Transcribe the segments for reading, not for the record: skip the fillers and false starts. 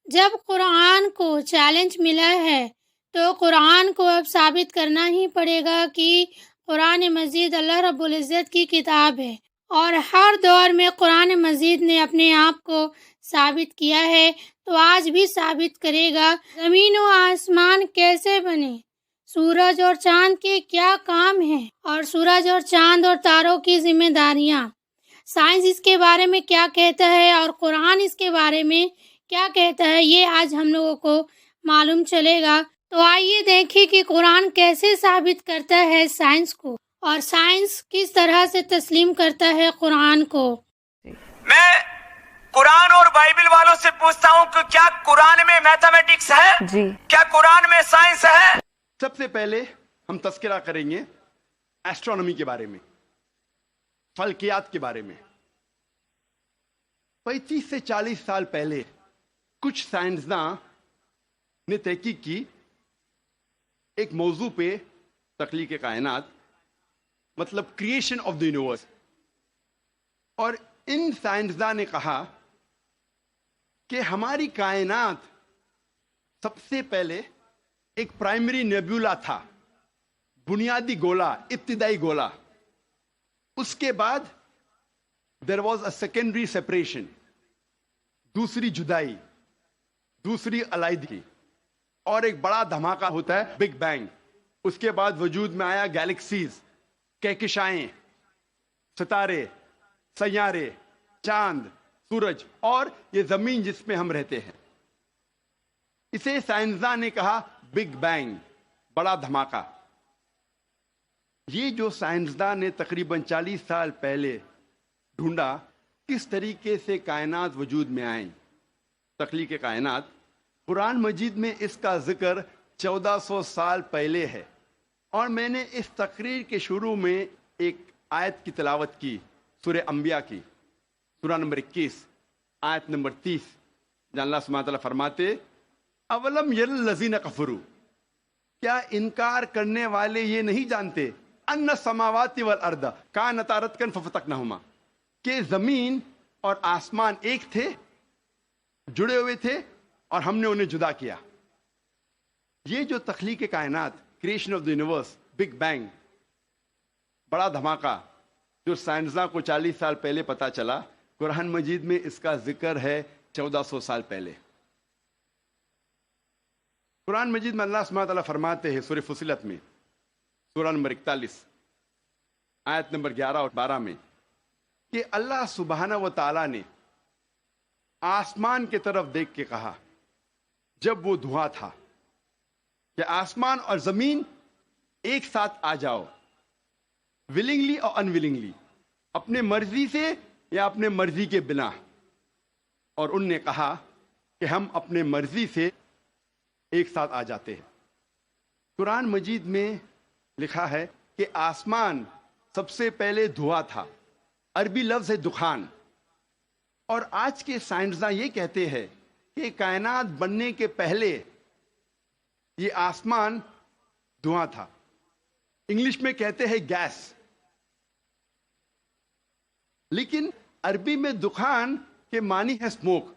جب قرآن کو چیلنج ملا ہے تو قرآن کو اب ثابت کرنا ہی پڑے گا کہ قرآن مجید اللہ رب العزت کی کتاب ہے، اور ہر دور میں قرآن مجید نے اپنے آپ کو ثابت کیا ہے تو آج بھی ثابت کرے گا۔ زمین و آسمان کیسے بنے، سورج اور چاند کے کیا کام ہیں، اور سورج اور چاند اور تاروں کی ذمہ داریاں، سائنس اس کے بارے میں کیا کہتا ہے اور قرآن اس کے بارے میں کیا کہتا ہے، یہ آج ہم لوگوں کو معلوم چلے گا۔ تو آئیے دیکھیں کہ قرآن کیسے ثابت کرتا ہے سائنس کو، اور سائنس کس طرح سے تسلیم کرتا ہے قرآن کو۔ میں قرآن اور بائبل والوں سے پوچھتا ہوں کہ کیا قرآن میں میتھمیٹکس ہے؟ جی کیا قرآن میں سائنس ہے؟ سب سے پہلے ہم تذکرہ کریں گے ایسٹرونومی کے بارے میں، فلکیات کے بارے میں۔ 35 سے 40 سال پہلے کچھ سائنسداں نے تحقیق کی ایک موضوع پہ، تخلیق کائنات، مطلب کریشن آف دی یونیورس، اور ان سائنسداں نے کہا کہ ہماری کائنات سب سے پہلے ایک پرائمری نیبولا تھا، بنیادی گولا، ابتدائی گولا۔ اس کے بعد there was a secondary separation, دوسری جدائی، دوسری علیحدگی، اور ایک بڑا دھماکہ ہوتا ہے بگ بینگ۔ اس کے بعد وجود میں آیا گیلیکسیز، کہکشائیں، ستارے، سیارے، چاند، سورج، اور یہ زمین جس میں ہم رہتے ہیں۔ اسے سائنسداں نے کہا بگ بینگ، بڑا دھماکہ۔ یہ جو سائنسداں نے تقریباً 40 سال پہلے ڈھونڈا کس طریقے سے کائنات وجود میں آئیں، تخلیق کائنات، قرآن مجید میں اس کا ذکر 1400 سال پہلے ہے۔ اور میں نے اس تقریر کے شروع میں ایک آیت کی تلاوت کی، سورہ انبیاء کی، سورہ نمبر 21، آیت نمبر 30، جہاں اللہ سبحانہ تعالیٰ فرماتے اولم یر الذین کفروا، کیا انکار کرنے والے یہ نہیں جانتے ان السماوات والارض کانتا رتقا ففتقناہما، کہ زمین اور آسمان ایک تھے، جڑے ہوئے تھے، اور ہم نے انہیں جدا کیا۔ یہ جو تخلیق کائنات، creation of the universe, big bang, بڑا دھماکہ، جو سائنسداں کو 40 سال پہلے پتا چلا، قرآن مجید میں اس کا ذکر ہے 1400 سال پہلے۔ قرآن مجید میں اللہ سبحانہ تعالیٰ فرماتے ہیں سورہ فصلت میں، سورہ نمبر 41، آیت نمبر 11 اور 12 میں، کہ اللہ سبحانہ و تعالیٰ نے آسمان کی طرف دیکھ کے کہا جب وہ دھواں تھا کہ آسمان اور زمین ایک ساتھ آ جاؤ، ولنگلی اور انولنگلی، اپنے مرضی سے یا اپنے مرضی کے بنا۔ اور ان نے کہا کہ ہم اپنے مرضی سے ایک ساتھ آ جاتے ہیں۔ قرآن مجید میں لکھا ہے کہ آسمان سب سے پہلے دھواں تھا، عربی لفظ ہے دخان۔ اور آج کے سائنسداں یہ کہتے ہیں کہ کائنات بننے کے پہلے یہ آسمان دھواں تھا، انگلش میں کہتے ہیں گیس۔ لیکن عربی میں دخان کے معنی ہے اسموک۔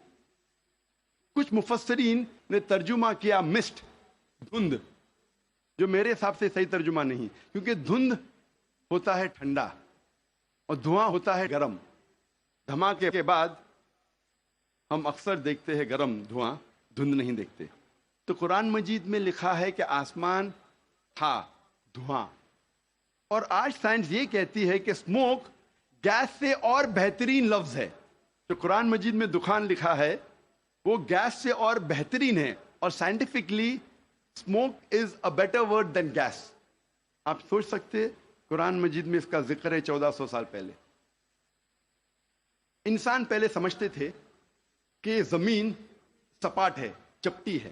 کچھ مفسرین نے ترجمہ کیا مسٹ، دھند، جو میرے حساب سے صحیح ترجمہ نہیں، کیونکہ دھند ہوتا ہے ٹھنڈا اور دھواں ہوتا ہے گرم۔ دھماکے کے بعد ہم اکثر دیکھتے ہیں گرم دھواں، دھند نہیں دیکھتے۔ تو قرآن مجید میں لکھا ہے کہ آسمان تھا دھواں، اور آج سائنس یہ کہتی ہے کہ اسموک گیس سے اور بہترین لفظ ہے۔ جو قرآن مجید میں دخان لکھا ہے وہ گیس سے اور بہترین ہے، اور scientifically smoke is a better word than gas. آپ سوچ سکتے قرآن مجید میں اس کا ذکر ہے 1400 سال پہلے۔ انسان پہلے سمجھتے تھے کہ زمین سپاٹ ہے، چپٹی ہے۔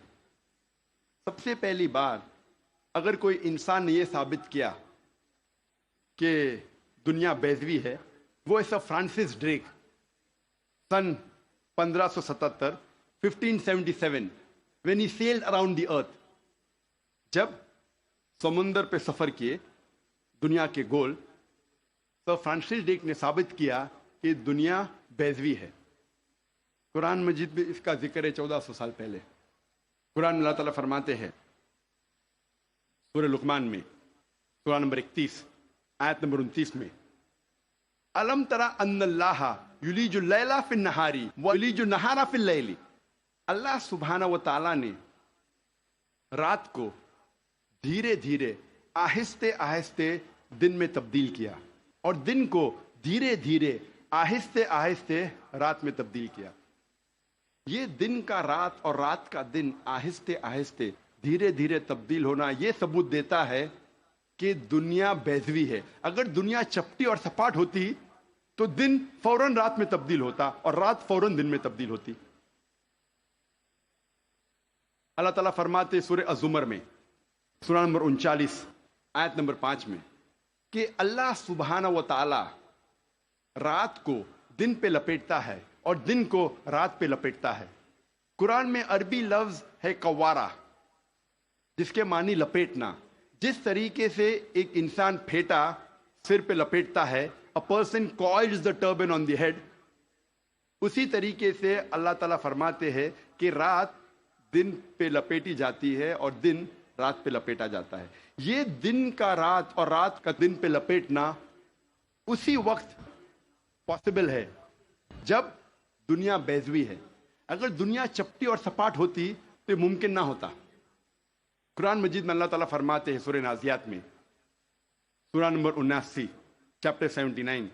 سب سے پہلی بار اگر کوئی انسان نے یہ ثابت کیا کہ دنیا بیضوی ہے، وہ ایسا Francis Drake sun 1577 1577 when he sailed around the earth، جب سمندر پہ سفر کیے دنیا کے گول، تو فرانسس ڈریک نے ثابت کیا کہ دنیا بیضوی ہے۔ قرآن مجید میں اس کا ذکر ہے 1400 سال پہلے. قرآن میں اللہ تعالیٰ فرماتے ہیں سورہ لقمان میں سورہ نمبر 31 آیت نمبر 29 میں الم ترى ان اللہ یلیج اللیل فی النہار ویلیج النہار فی اللیل. اللہ سبحانہ و تعالیٰ نے رات کو دھیرے دھیرے آہستہ آہستہ دن میں تبدیل کیا اور دن کو دھیرے دھیرے آہستہ آہستہ رات میں تبدیل کیا. یہ دن کا رات اور رات کا دن آہستہ آہستہ دھیرے دھیرے تبدیل ہونا یہ ثبوت دیتا ہے کہ دنیا بیضوی ہے. اگر دنیا چپٹی اور سپاٹ ہوتی تو دن فوراً رات میں تبدیل ہوتا اور رات فوراً دن میں تبدیل ہوتی. اللہ تعالیٰ فرماتے سورہ الزمر میں سورہ نمبر 39 آیت نمبر 5 میں کہ اللہ سبحانہ و تعالی رات کو دن پہ لپیٹتا ہے اور دن کو رات پہ لپیٹتا ہے. قرآن میں عربی لفظ ہے قوارہ جس کے معنی لپیٹنا. جس طریقے سے ایک انسان پھیٹا سر پہ لپیٹتا ہے a person coils the turban on the head, اسی طریقے سے اللہ تعالیٰ فرماتے ہیں کہ رات دن پہ لپیٹی جاتی ہے اور دن رات پہ لپیٹا جاتا ہے. یہ دن کا رات اور رات کا دن پہ لپیٹنا اسی وقت پاسبل ہے جب دنیا بیضوی ہے. اگر دنیا چپٹی اور سپاٹ ہوتی تو یہ ممکن نہ ہوتا. قرآن مجید میں اللہ تعالیٰ فرماتے ہیں سورہ نازیات میں سورہ نمبر 79 چیپٹر 79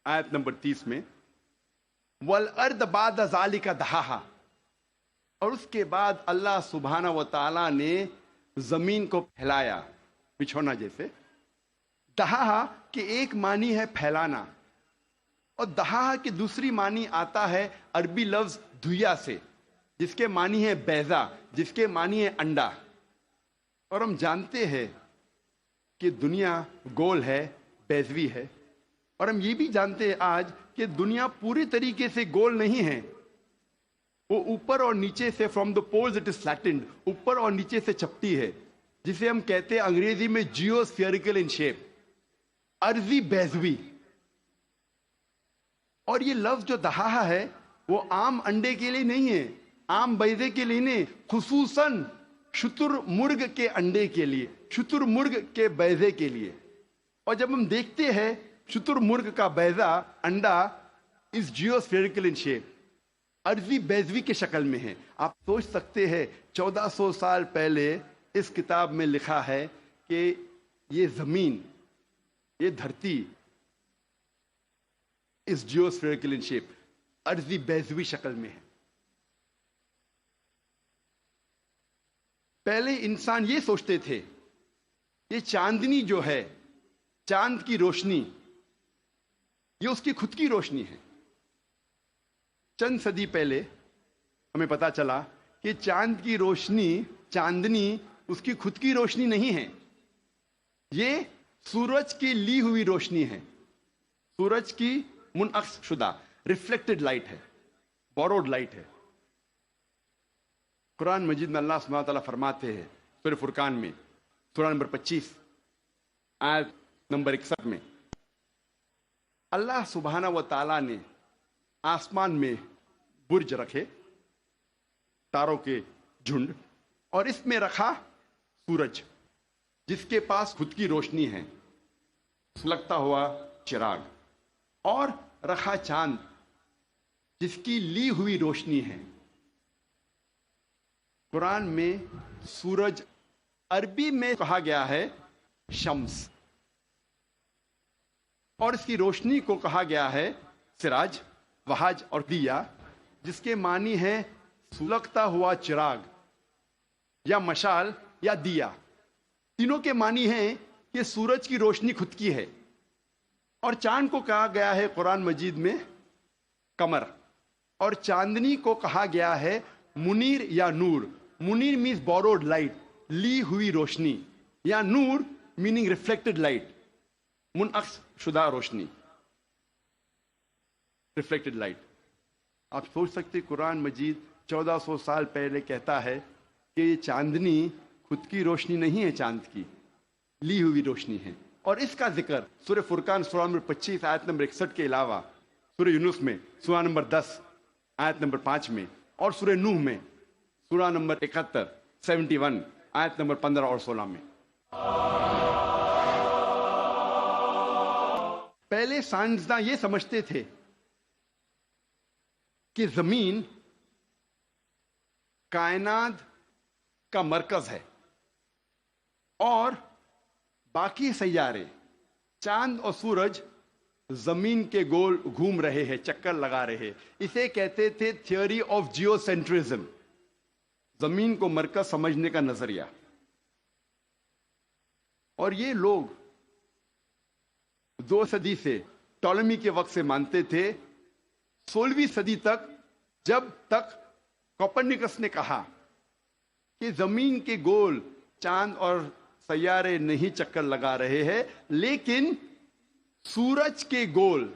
آیت نمبر 30 میں وَالْأَرْضَ بَعْدَ ذَلِكَ دَحَاهَا. اور اس کے بعد اللہ سبحانہ و تعالیٰ نے زمین کو پھیلایا بچھونا جیسے. دہا کہ ایک معنی ہے پھیلانا اور دہا کی دوسری معنی آتا ہے عربی لفظ دھویا سے جس کے معنی ہے بیضا, جس کے معنی ہے انڈا. اور ہم جانتے ہیں کہ دنیا گول ہے, بیضوی ہے, اور ہم یہ بھی جانتے ہیں آج کہ دنیا پوری طریقے سے گول نہیں ہے. وہ اوپر اور نیچے سے from the poles it is flattened, اوپر اور نیچے سے چپٹی ہے, جسے ہم کہتے ہیں انگریزی میں جیو اسفیئریکل ان شیپ, ارضی بیضوی. اور یہ لفظ جو دہا ہے وہ عام انڈے کے لیے نہیں ہے, عام بیضے کے لیے نہیں, خصوصاً شتر مرغ کے انڈے کے لیے, شتر مرغ کے بیضے کے لیے. اور جب ہم دیکھتے ہیں شتر مرغ کا بیضا انڈا از جیو اسفیئریکل ان شیپ, ارضی بیضوی کے شکل میں ہے. آپ سوچ سکتے ہیں 1400 سال پہلے اس کتاب میں لکھا ہے کہ یہ زمین, یہ دھرتی اس جیو اسفیئریکل ان شیپ, ارضی بیضوی شکل میں ہے. پہلے انسان یہ سوچتے تھے یہ چاندنی جو ہے, چاند کی روشنی, یہ اس کی خود کی روشنی ہے. چند صدی پہلے ہمیں پتا چلا کہ چاند کی روشنی, چاندنی اس کی خود کی روشنی نہیں ہے, یہ سورج کی لی ہوئی روشنی ہے, سورج کی منعکس شدہ ریفلیکٹڈ لائٹ ہے, بوروڈ لائٹ ہے. قرآن مجید میں اللہ سبحانہ تعالیٰ فرماتے ہیں سورہ فرقان میں سورہ نمبر 25 آیت نمبر 61 میں اللہ سبحانہ و تعالیٰ نے آسمان میں برج رکھے, تاروں کے جھنڈ, اور اس میں رکھا سورج جس کے پاس خود کی روشنی ہے, سلگتا ہوا چراغ, اور رکھا چاند جس کی لی ہوئی روشنی ہے. قرآن میں سورج عربی میں کہا گیا ہے شمس, اور اس کی روشنی کو کہا گیا ہے سراج, وہاج اور دیا, جس کے معنی ہے سلگتا ہوا چراغ یا مشال یا دیا. تینوں کے معنی ہیں کہ سورج کی روشنی خود کی ہے. اور چاند کو کہا گیا ہے قرآن مجید میں قمر, اور چاندنی کو کہا گیا ہے منیر یا نور. منیر مینز بوروڈ لائٹ, لی ہوئی روشنی, یا نور میننگ ریفلیکٹڈ لائٹ, منعکس شدہ روشنی, ریفلیکٹڈ لائٹ. آپ سوچ سکتے قرآن مجید 1400 سال پہلے کہتا ہے کہ یہ چاندنی خود کی روشنی نہیں ہے, چاند کی لی ہوئی روشنی ہے. اور اس کا ذکر سورہ فرقان سورہ نمبر 25 آیت نمبر 61 کے علاوہ سورہ یونس میں سورہ نمبر 10 آیت نمبر 5 میں، اور سورہ نوح میں سورہ نمبر 71 آیت نمبر 15 اور 16 میں۔ پہلے سائنسداں یہ سمجھتے تھے کہ زمین کائنات کا مرکز ہے اور باقی سیارے چاند اور سورج زمین کے گول گھوم رہے ہیں، چکر لگا رہے ہیں۔ اسے کہتے تھے تھیوری آف جیو سینٹرزم، زمین کو مرکز سمجھنے کا نظریہ۔ اور یہ لوگ 2 صدی سے، ٹولمی کے وقت سے مانتے تھے، 16ویں صدی تک، جب تک کوپرنیکس نے کہا کہ زمین کے گول چاند اور سیارے نہیں چکر لگا رہے ہیں، لیکن سورج کے گول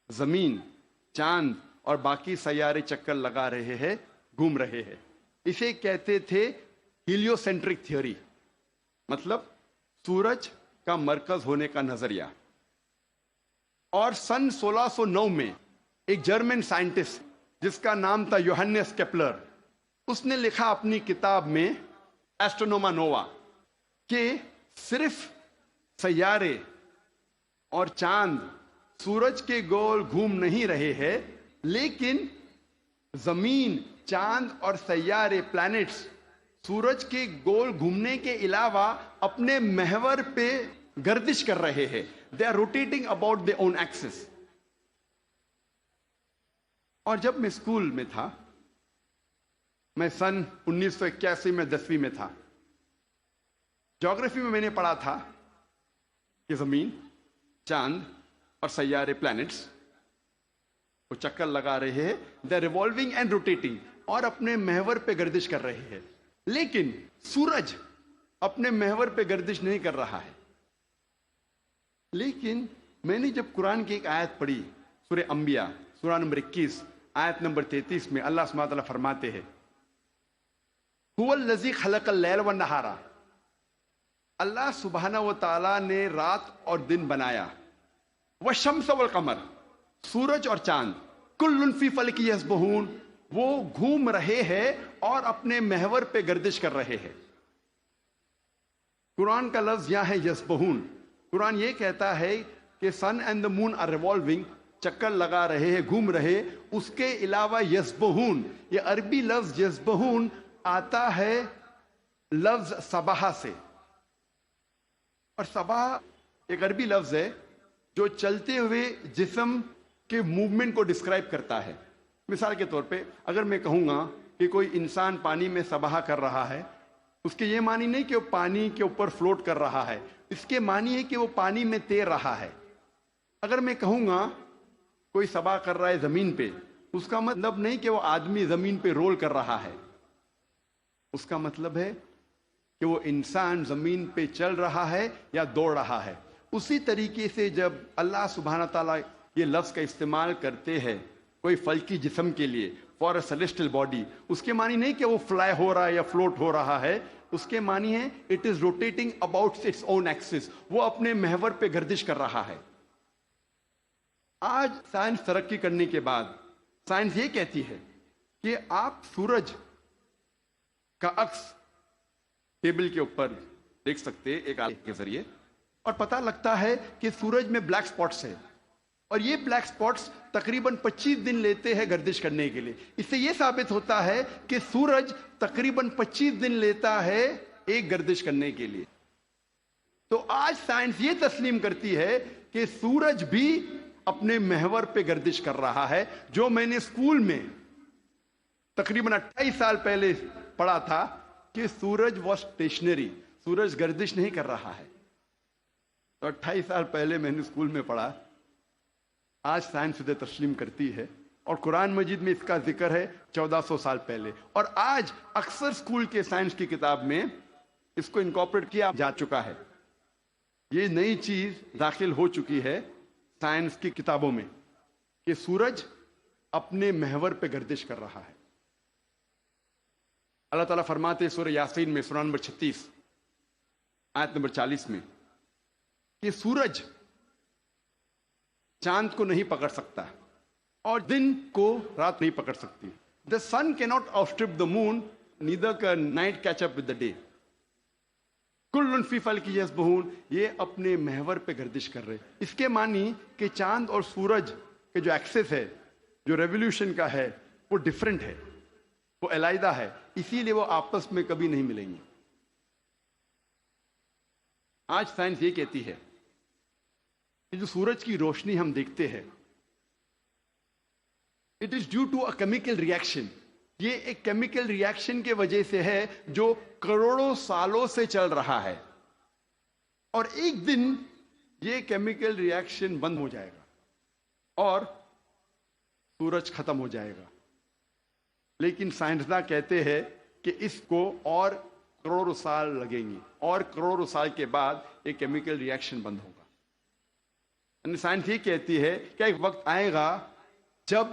زمین، چاند اور باقی سیارے چکر لگا رہے ہیں، گھوم رہے ہیں۔ اسے کہتے تھے ہیلیو سینٹرک تھیوری، مطلب سورج کا مرکز ہونے کا نظریہ۔ اور سن 1609 میں ایک جرمن سائنٹسٹ جس کا نام تھا یوہنس کیپلر، اس نے لکھا اپنی کتاب میں ایسٹرونوما نووا کہ صرف سیارے اور چاند سورج کے گول گھوم نہیں رہے ہیں، لیکن زمین، چاند اور سیارے، پلانٹس، سورج کے گول گھومنے کے علاوہ اپنے محور پہ گردش کر رہے ہیں۔ They are rotating about their own axis۔ اور جب میں اسکول میں تھا، میں سن 1981 میں 10ویں میں تھا، جغرافی میں نے پڑھا تھا کہ زمین، چاند اور سیارے، پلانٹس، وہ چکر لگا رہے ہیں، دے ریوالونگ اینڈ روٹیٹنگ، اور اپنے محور پہ گردش کر رہے ہیں، لیکن سورج اپنے محور پہ گردش نہیں کر رہا ہے۔ لیکن میں نے جب قرآن کی ایک آیت پڑھی، سورہ انبیاء سورہ نمبر 21 آیت نمبر 33 میں، اللہ سبحانہ وتعالیٰ فرماتے ہیں هو الذی خلق اللیل والنہار، اللہ سبحانہ و تعالیٰ نے رات اور دن بنایا، والشمس والقمر، سورج اور چاند، کل فی فلک یسبحون، وہ گھوم رہے ہیں اور اپنے محور پہ گردش کر رہے ہیں۔ قرآن کا لفظ یہاں ہے یسبحون۔ قرآن یہ کہتا ہے کہ sun and the moon are revolving, چکر لگا رہے ہیں، گھوم رہے۔ اس کے علاوہ یسبحون، یہ عربی لفظ یسبحون آتا ہے لفظ صباح سے، اور صباح ایک عربی لفظ ہے جو چلتے ہوئے جسم کے موومنٹ کو ڈسکرائب کرتا ہے۔ مثال کے طور پہ اگر میں کہوں گا کہ کوئی انسان پانی میں سباہ کر رہا ہے، اس کے یہ معنی نہیں کہ وہ پانی کے اوپر فلوٹ کر رہا ہے، اس کے معنی ہے کہ وہ پانی میں تیر رہا ہے۔ اگر میں کہوں گا کوئی سباہ کر رہا ہے زمین پہ، اس کا مطلب نہیں کہ وہ آدمی زمین پہ رول کر رہا ہے، اس کا مطلب ہے کہ وہ انسان زمین پہ چل رہا ہے یا دوڑ رہا ہے۔ اسی طریقے سے جب اللہ سبحانہ تعالیٰ یہ لفظ کا استعمال کرتے ہیں کوئی فلکی جسم کے لیے، فار اے سیلیسٹل باڈی، اس کے معنی نہیں کہ وہ فلائی ہو رہا ہے یا فلوٹ ہو رہا ہے، اس کے معنی ہے it is rotating about its own axis, وہ اپنے محور پہ گردش کر رہا ہے۔ آج سائنس ترقی کرنے کے بعد سائنس یہ کہتی ہے کہ آپ سورج کا عکس ٹیبل کے اوپر دیکھ سکتے ایک آلے کے ذریعے، اور پتہ لگتا ہے کہ سورج میں بلیک سپاٹس ہے، اور یہ بلیک سپاٹس تقریباً 25 دن لیتے ہیں گردش کرنے کے لیے۔ اس سے یہ ثابت ہوتا ہے کہ سورج تقریباً 25 دن لیتا ہے ایک گردش کرنے کے لیے۔ تو آج سائنس یہ تسلیم کرتی ہے کہ سورج بھی اپنے محور پہ گردش کر رہا ہے۔ جو میں نے اسکول میں تقریباً 28 سال پہلے پڑھا تھا کہ سورج واز اسٹیشنری، سورج گردش نہیں کر رہا ہے، تو 28 سال پہلے میں نے اسکول میں پڑھا، آج سائنس اسے تسلیم کرتی ہے، اور قرآن مجید میں اس کا ذکر ہے 1400 سال پہلے، اور آج اکثر اسکول کے سائنس کی کتاب میں اس کو انکارپوریٹ کیا جا چکا ہے۔ یہ نئی چیز داخل ہو چکی ہے سائنس کی کتابوں میں کہ سورج اپنے محور پہ گردش کر رہا ہے۔ اللہ تعالیٰ فرماتے سورہ یاسین میں سورہ نمبر 36 آیت نمبر 40 میں کہ سورج چاند کو نہیں پکڑ سکتا، اور دن کو رات نہیں پکڑ سکتی. The sun cannot outstrip the moon, neither can night catch up with the day. کل فی فلک یسبحون، یہ اپنے محور پہ گردش کر رہے. اس کے معنی کہ چاند اور سورج کے جو ایکسس ہے، جو ریولیوشن کا ہے، وہ ڈفرینٹ ہے، وہ علیحدہ ہے، اسی لیے وہ آپس میں کبھی نہیں ملیں گے. آج سائنس یہ کہتی ہے کہ جو سورج کی روشنی ہم دیکھتے ہیں، it is due to a chemical reaction. یہ ایک کیمیکل ریئیکشن کے وجہ سے ہے جو کروڑوں سالوں سے چل رہا ہے، اور ایک دن یہ کیمیکل ریئیکشن بند ہو جائے گا اور سورج ختم ہو جائے گا. لیکن سائنسداں کہتے ہیں کہ اس کو اور کروڑوں سال لگیں گے، اور کروڑوں سال کے بعد یہ کیمیکل ریئیکشن بند ہوگا. یعنی سائنس یہ کہتی ہے کہ ایک وقت آئے گا جب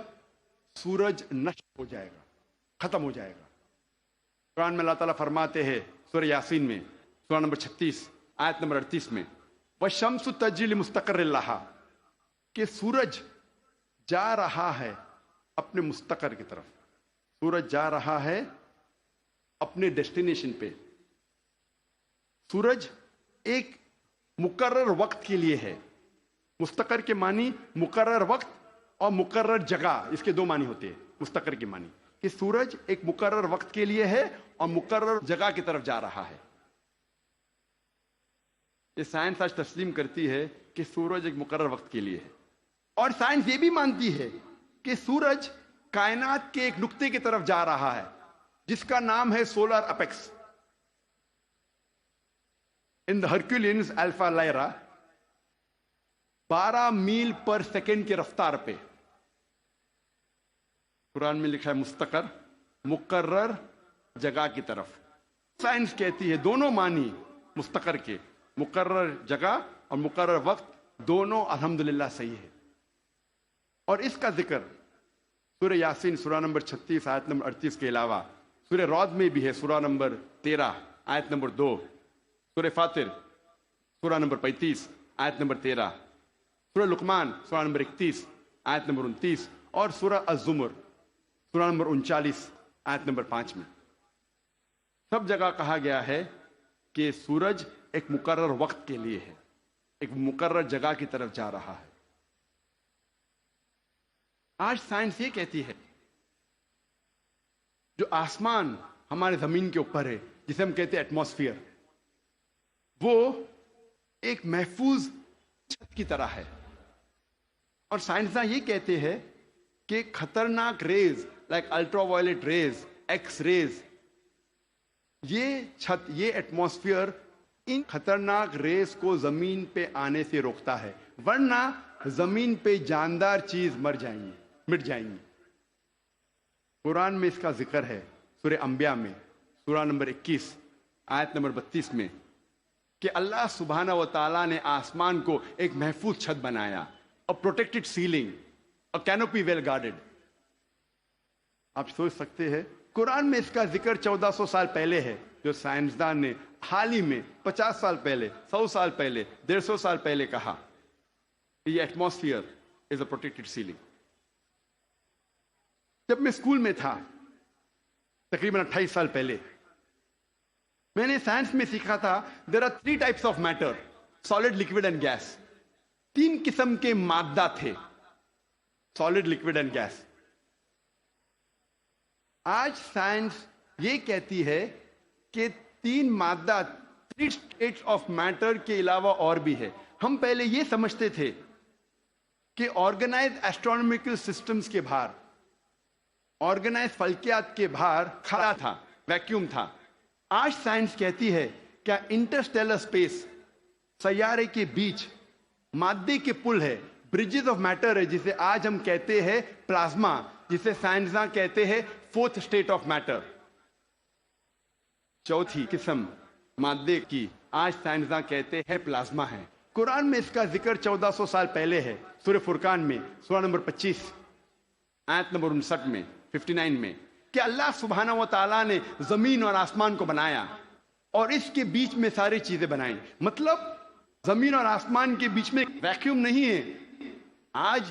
سورج نشٹ ہو جائے گا، ختم ہو جائے گا. قرآن میں اللہ تعالیٰ فرماتے ہیں سورہ یاسین میں، سورہ نمبر 36 آیت نمبر 38 میں، وَالشَّمْسُ تَجْرِي لِمُسْتَقَرٍّ لَهَا، کہ سورج جا رہا ہے اپنے مستقر کی طرف. سورج جا رہا ہے اپنے ڈیسٹینیشن پہ. سورج ایک مقرر وقت کے لیے ہے. مستقر کے معنی مقرر وقت اور مقرر جگہ، اس کے دو معنی ہوتے ہیں. مستقر کے معنی کہ سورج ایک مقرر وقت کے لیے ہے اور مقرر جگہ کی طرف جا رہا ہے. یہ سائنس آج تسلیم کرتی ہے کہ سورج ایک مقرر وقت کے لیے ہے. اور سائنس یہ بھی مانتی ہے کہ سورج کائنات کے ایک نقطے کی طرف جا رہا ہے جس کا نام ہے سولر اپیکس. ان دا ہرکولینز الفا لائرا 12 میل پر سیکنڈ کی رفتار پہ. قرآن میں لکھا ہے مستقر، مقرر جگہ کی طرف. سائنس کہتی ہے دونوں معنی مستقر کے، مقرر جگہ اور مقرر وقت، دونوں الحمدللہ صحیح ہے. اور اس کا ذکر سورہ یاسین سورہ نمبر 36 آیت نمبر 38 کے علاوہ سورہ رعد میں بھی ہے، سورہ نمبر 13 آیت نمبر 2، سورہ فاطر سورہ نمبر 35 آیت نمبر 13، سورہ لقمان سورہ نمبر 31 آیت نمبر 29، اور سورہ الزمر سورہ نمبر 39 آیت نمبر 5 میں. سب جگہ کہا گیا ہے کہ سورج ایک مقرر وقت کے لیے ہے، ایک مقرر جگہ کی طرف جا رہا ہے. آج سائنس یہ کہتی ہے جو آسمان ہمارے زمین کے اوپر ہے، جسے ہم کہتے ہیں ایٹماسفیئر، وہ ایک محفوظ چھت کی طرح ہے. اور سائنسداں یہ کہتے ہیں کہ خطرناک rays like ultraviolet rays, X rays, یہ چھت، یہ ایٹماسفیئر ان خطرناک ریز کو زمین پہ آنے سے روکتا ہے، ورنہ زمین پہ جاندار چیز مٹ جائیں گی. قرآن میں اس کا ذکر ہے سورہ انبیاء میں سورہ نمبر 21 آیت نمبر 32 میں کہ اللہ سبحانہ و تعالیٰ نے آسمان کو ایک محفوظ چھت بنایا، a protected ceiling, a canopy well guarded. آپ سوچ سکتے ہیں قرآن میں اس کا ذکر 1400 سال پہلے ہے، جو سائنسدان نے حال ہی میں 50 سال پہلے، 100 سال پہلے، 150 سال پہلے کہا کہ یہ ایٹماسفیئر از اے پروٹیکٹڈ سیلنگ. جب میں اسکول میں تھا تقریباً 28 سال پہلے، میں نے سائنس میں سیکھا تھا there are 3 types of matter, solid, liquid and gas. 3 قسم کے مادہ تھے، سالڈ، لکوڈ اینڈ گیس. آج سائنس یہ کہتی ہے کہ 3 مادہ، 3 اسٹیٹس آف میٹر کے علاوہ اور بھی ہے. ہم پہلے یہ سمجھتے تھے کہ آرگنائز ایسٹرونومیکل سسٹمز کے باہر، آرگنائز فلکیات کے باہر خلا تھا، ویکیوم تھا. آج سائنس کہتی ہے کیا انٹرسٹیلر اسپیس، سیارے کے بیچ مادے کے پل ہے، برجز آف میٹر ہے، جسے آج ہم کہتے ہیں پلازما، جسے سائنسداں کہتے ہیں 4th اسٹیٹ آف میٹر. 4تھی قسم مادے کی آج سائنسداں کہتے ہیں پلازما ہے. قرآن میں اس کا ذکر 1400 سال پہلے ہے، سورہ فرقان میں سورہ نمبر 25 آیت نمبر 59 میں 59 میں کہ اللہ سبحانہ و تعالیٰ نے زمین اور آسمان کو بنایا اور اس کے بیچ میں ساری چیزیں بنائیں. مطلب زمین اور آسمان کے بیچ میں ویکیوم نہیں ہے. آج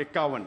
51